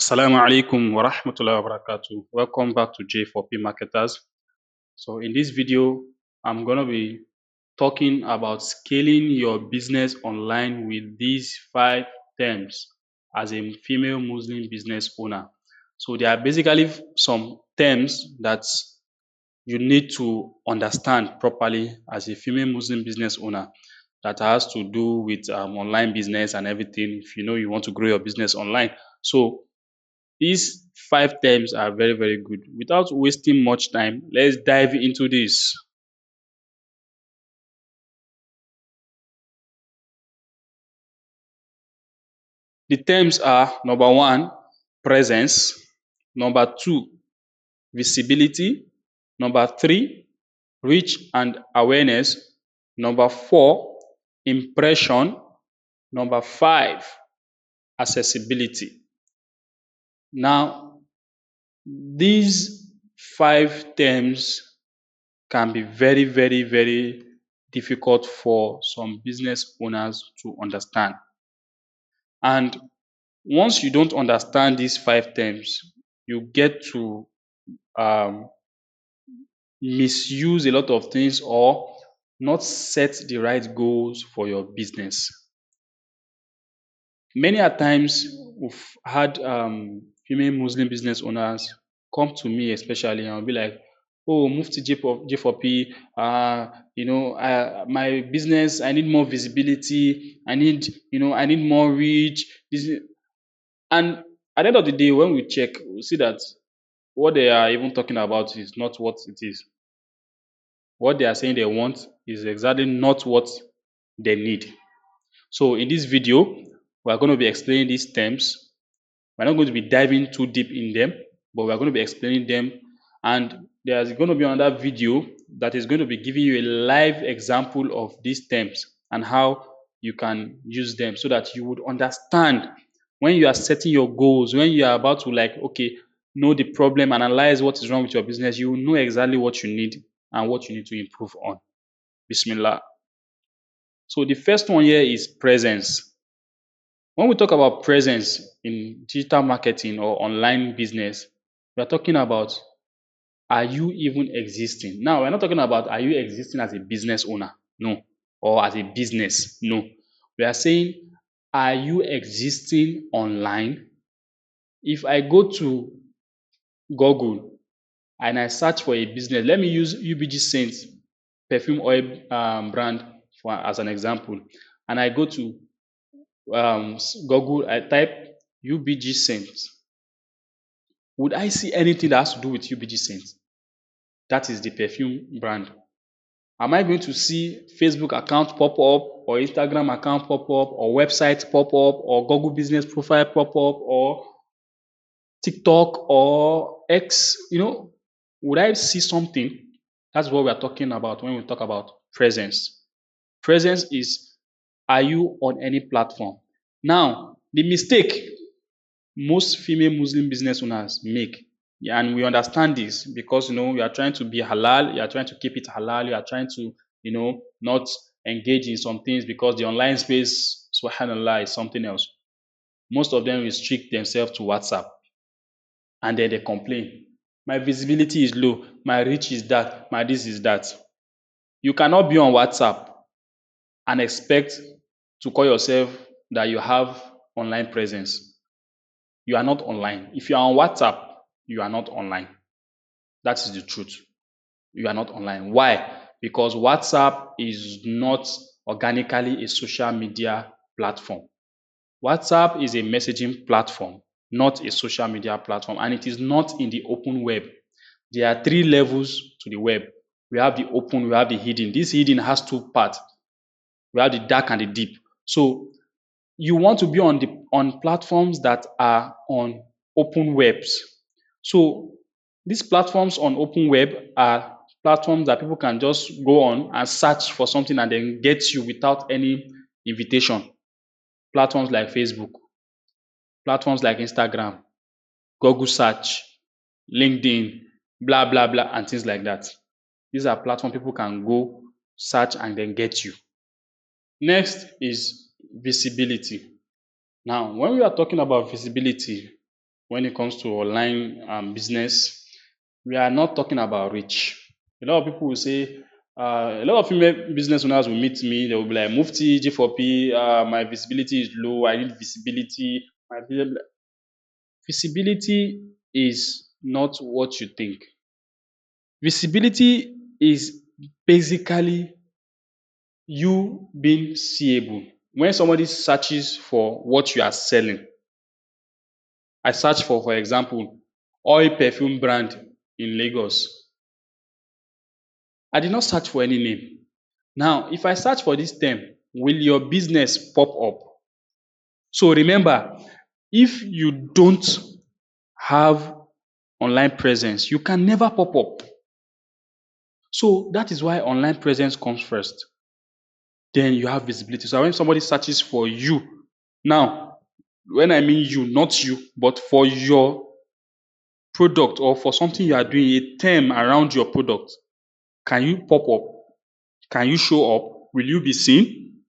Assalamu alaikum wa rahmatullahi wa barakatuh. Welcome back to J4P Marketers. So in this video, I'm going to be talking about scaling your business online with these 5 terms as a female Muslim business owner. So there are basically some terms that you need to understand properly as a female Muslim business owner that has to do with online business and everything if you know you want to grow your business online. So these 5 terms are very, very good. Without wasting much time, let's dive into this. The terms are number 1, presence, number 2, visibility, number 3, reach and awareness, number 4, impression, number 5, accessibility. Now, these 5 terms can be very, very, very difficult for some business owners to understand. And once you don't understand these 5 terms, you get to misuse a lot of things or not set the right goals for your business. Many a times we've had female Muslim business owners come to me especially and be like, oh, move to J4P, my business, I need more visibility, I need more reach. And at the end of the day, when we check, we see that what they are even talking about is not what it is. What they are saying they want is exactly not what they need. So in this video, we are going to be explaining these terms. We're not going to be diving too deep in them, but we're going to be explaining them. And there's going to be another video that is going to be giving you a live example of these terms and how you can use them so that you would understand when you are setting your goals, when you are about to know the problem, analyze what is wrong with your business, you will know exactly what you need and what you need to improve on. Bismillah. So the first one here is presence. When we talk about presence in digital marketing or online business, we are talking about, are you even existing? Now, we're not talking about, are you existing as a business owner? No. Or as a business? No. We are saying, are you existing online? If I go to Google and I search for a business, let me use UBG Saint perfume oil brand as an example, and I go to Google, I type UBG Saint. Would I see anything that has to do with UBG Saint? That is the perfume brand. Am I going to see Facebook account pop up, or Instagram account pop up, or website pop up, or Google business profile pop up, or TikTok or X? Would I see something? That's what we are talking about when we talk about presence. Presence is, are you on any platform? Now, the mistake most female Muslim business owners make, and we understand this because you are trying to be halal, you are trying to keep it halal, you are trying to not engage in some things because the online space, subhanallah, is something else. Most of them restrict themselves to WhatsApp and then they complain. My visibility is low, my reach is that, my this is that. You cannot be on WhatsApp and expect to call yourself that you have online presence. You are not online. If you are on WhatsApp, you are not online. That is the truth. You are not online. Why? Because WhatsApp is not organically a social media platform. WhatsApp is a messaging platform, not a social media platform, and it is not in the open web. There are 3 levels to the web. We have the open, we have the hidden. This hidden has 2 parts. We have the dark and the deep. So you want to be on platforms that are on open webs. So these platforms on open web are platforms that people can just go on and search for something and then get you without any invitation. Platforms like Facebook, platforms like Instagram, Google search, LinkedIn, blah, blah, blah, and things like that. These are platforms people can go search and then get you. Next is visibility. Now, when we are talking about visibility, when it comes to online business, we are not talking about reach. A lot of people will say, a lot of female business owners will meet me. They will be like, Mufti, G4P, my visibility is low. I need visibility. Visibility is not what you think. Visibility is basically you being seeable. When somebody searches for what you are selling, I search for example, oil perfume brand in Lagos. I did not search for any name. Now, if I search for this term, will your business pop up? So remember, if you don't have online presence, you can never pop up. So that is why online presence comes first. Then you have visibility. So when somebody searches for you, now, when I mean you, not you, but for your product or for something you are doing, a term around your product, can you pop up? Can you show up? Will you be seen?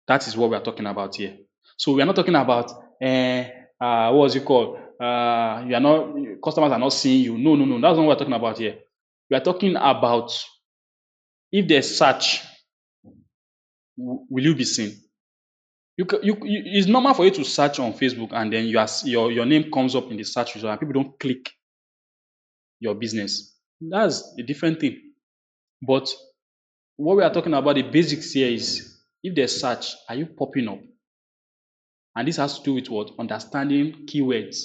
That is what we are talking about here. So we are not talking about what was it called? You are not customers are not seeing you. No, no, no. That's not what we're talking about here. We are talking about if there's search, will you be seen? It's normal for you to search on Facebook and then your name comes up in the search result and people don't click your business. That's a different thing. But what we are talking about, the basics here is if there's search, are you popping up? And this has to do with what? Understanding keywords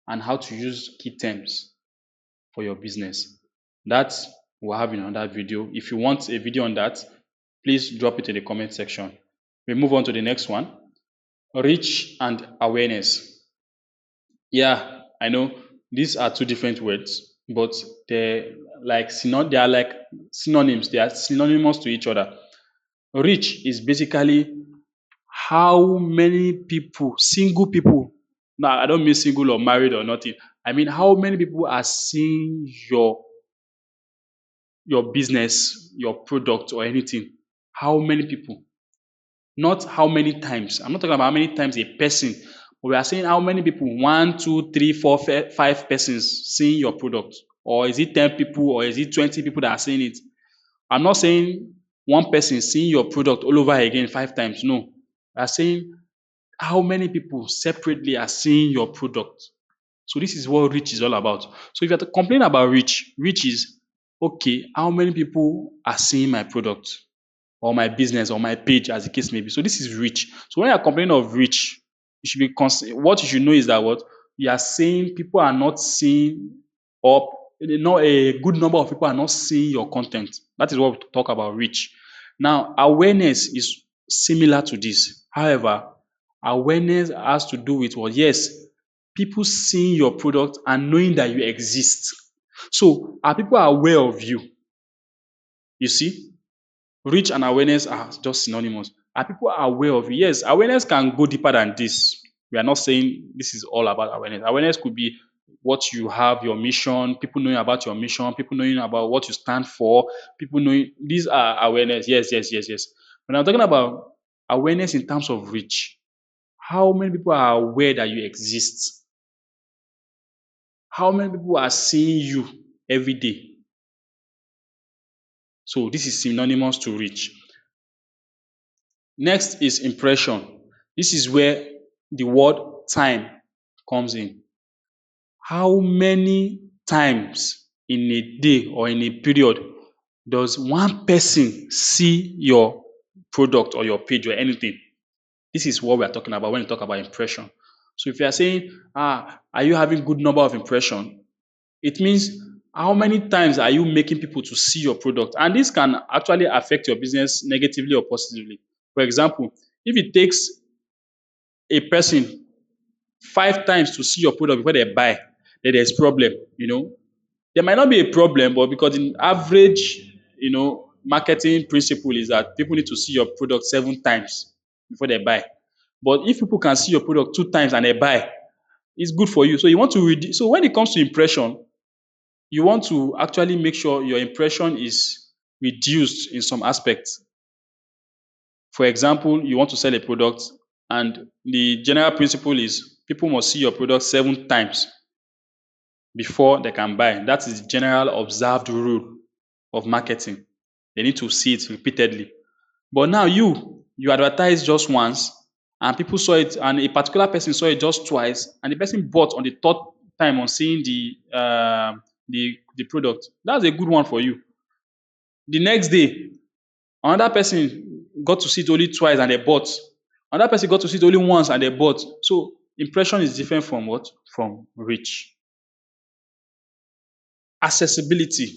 and how to use key terms for your business. That we'll have in another video. If you want a video on that, please drop it in the comment section. We move on to the next one. Reach and awareness. Yeah, I know these are two different words, but they are like synonyms. They are synonymous to each other. Reach is basically how many people, single people. Now, I don't mean single or married or nothing. I mean how many people are seeing your business, your product, or anything. How many people? Not how many times. I'm not talking about how many times a person. We are saying how many people, one, two, three, four, five persons seeing your product. Or is it 10 people or is it 20 people that are seeing it? I'm not saying one person seeing your product all over again 5 times. No. We are saying how many people separately are seeing your product. So this is what reach is all about. So if you're complaining about reach is okay, how many people are seeing my product or my business or my page as the case may be. So this is reach. So when you're complaining of reach, you should be what you should know is that what you are saying people are not seeing or not a good number of people are not seeing your content. That is what we talk about reach. Now, awareness is similar to this. However, awareness has to do with what? Yes, people seeing your product and knowing that you exist. So are people aware of you? You see? Reach and awareness are just synonymous. Are people aware of it? Yes, awareness can go deeper than this. We are not saying this is all about awareness. Awareness could be what you have, your mission, people knowing about your mission, people knowing about what you stand for, people knowing these are awareness. Yes, yes, yes, yes. When I'm talking about awareness in terms of reach, how many people are aware that you exist? How many people are seeing you every day? So this is synonymous to reach. Next is impression. This is where the word time comes in. How many times in a day or in a period does one person see your product or your page or anything? This is what we are talking about when we talk about impression. So if you are saying, are you having good number of impression? It means how many times are you making people to see your product? And this can actually affect your business negatively or positively. For example, if it takes a person 5 times to see your product before they buy, then there's problem, There might not be a problem, but because in average, marketing principle is that people need to see your product 7 times before they buy. But if people can see your product 2 times and they buy, it's good for you. So you want to reduce. So when it comes to impression, you want to actually make sure your impression is reduced in some aspects. For example, you want to sell a product and the general principle is people must see your product 7 times before they can buy. That is the general observed rule of marketing. They need to see it repeatedly. But now you advertise just once and people saw it and a particular person saw it just twice and the person bought on the third time on seeing the product. That's a good one for you. The next day, another person got to see it only twice and they bought. Another person got to see it only once and they bought. So impression is different from what? From reach. Accessibility.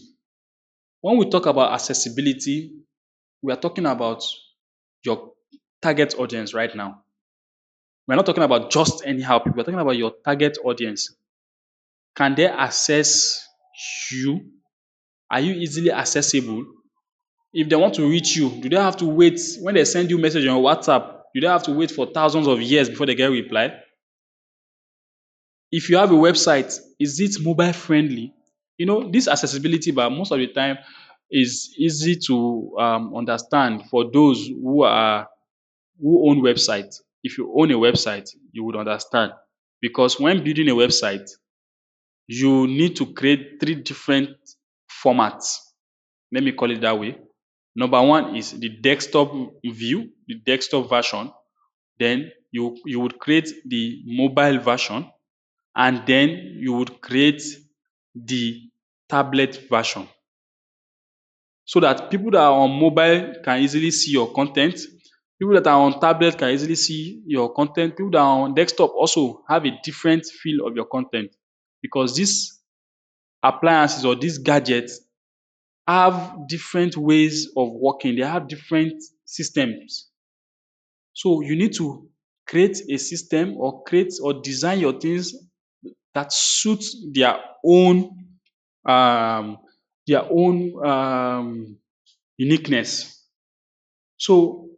When we talk about accessibility, we are talking about your target audience right now. We're not talking about just anyhow people. We're talking about your target audience. Can they access you? Are you easily accessible? If they want to reach you, do they have to wait when they send you message on WhatsApp? Do they have to wait for thousands of years before they get a reply? If you have a website, is it mobile friendly? This accessibility, but most of the time is easy to understand for those who own websites. If you own a website, you would understand because when building a website, you need to create three different formats. Let me call it that way. Number one is the desktop view, the desktop version. Then you would create the mobile version, and then you would create the tablet version so that people that are on mobile can easily see your content. People that are on tablet can easily see your content. People that are on desktop also have a different feel of your content because these appliances or these gadgets have different ways of working. They have different systems. So you need to create a system or create or design your things that suit um, their own uniqueness. So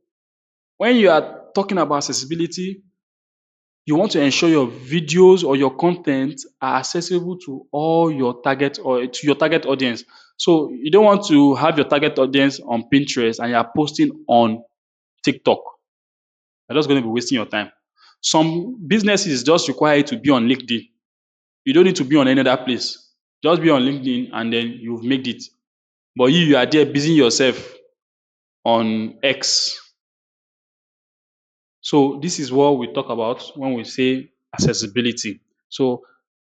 when you are talking about accessibility, you want to ensure your videos or your content are accessible to all your target or to your target audience. So you don't want to have your target audience on Pinterest and you are posting on TikTok. You're just going to be wasting your time. Some businesses just require you to be on LinkedIn. You don't need to be on any other place. Just be on LinkedIn and then you've made it. But you are there busying yourself on X. So this is what we talk about when we say accessibility. So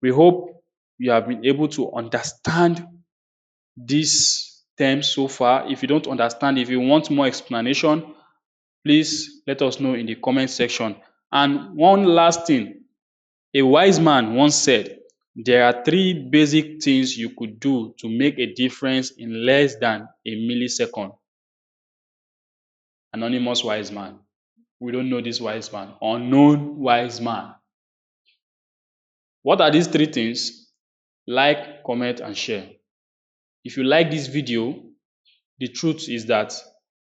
we hope you have been able to understand these terms so far. If you don't understand, if you want more explanation, please let us know in the comment section. And one last thing, a wise man once said, there are three basic things you could do to make a difference in less than a millisecond. Anonymous wise man. We don't know this wise man. Unknown wise man. What are these three things? Like, comment, and share. If you like this video, the truth is that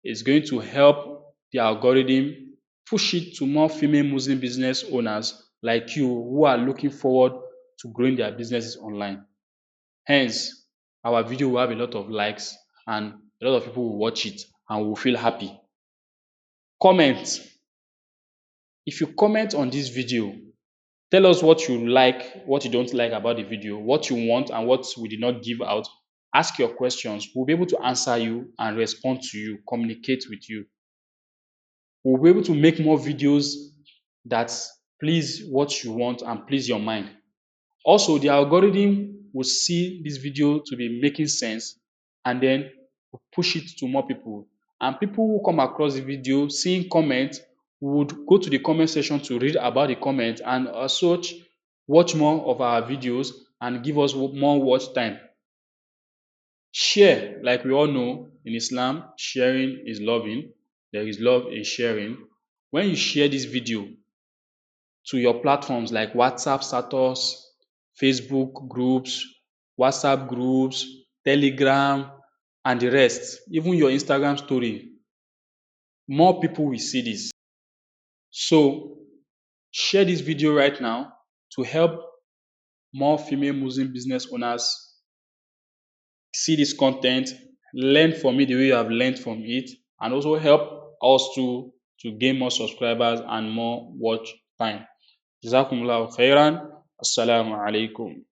it's going to help the algorithm push it to more female Muslim business owners like you who are looking forward to growing their businesses online. Hence, our video will have a lot of likes and a lot of people will watch it and will feel happy. Comment. If you comment on this video, tell us what you like, what you don't like about the video, what you want and what we did not give out. Ask your questions. We'll be able to answer you and respond to you, communicate with you. We'll be able to make more videos that please what you want and please your mind. Also, the algorithm will see this video to be making sense and then push it to more people. And people who come across the video, seeing comments, would go to the comment section to read about the comment and as such watch more of our videos and give us more watch time. Share, like we all know in Islam, sharing is loving. There is love in sharing. When you share this video to your platforms like WhatsApp status, Facebook groups, WhatsApp groups, Telegram, and the rest, even your Instagram story, more people will see this. So share this video right now to help more female Muslim business owners see this content, learn from it the way you have learned from it, and also help us to gain more subscribers and more watch time. Jazakumullahu khairan. Assalamu alaikum.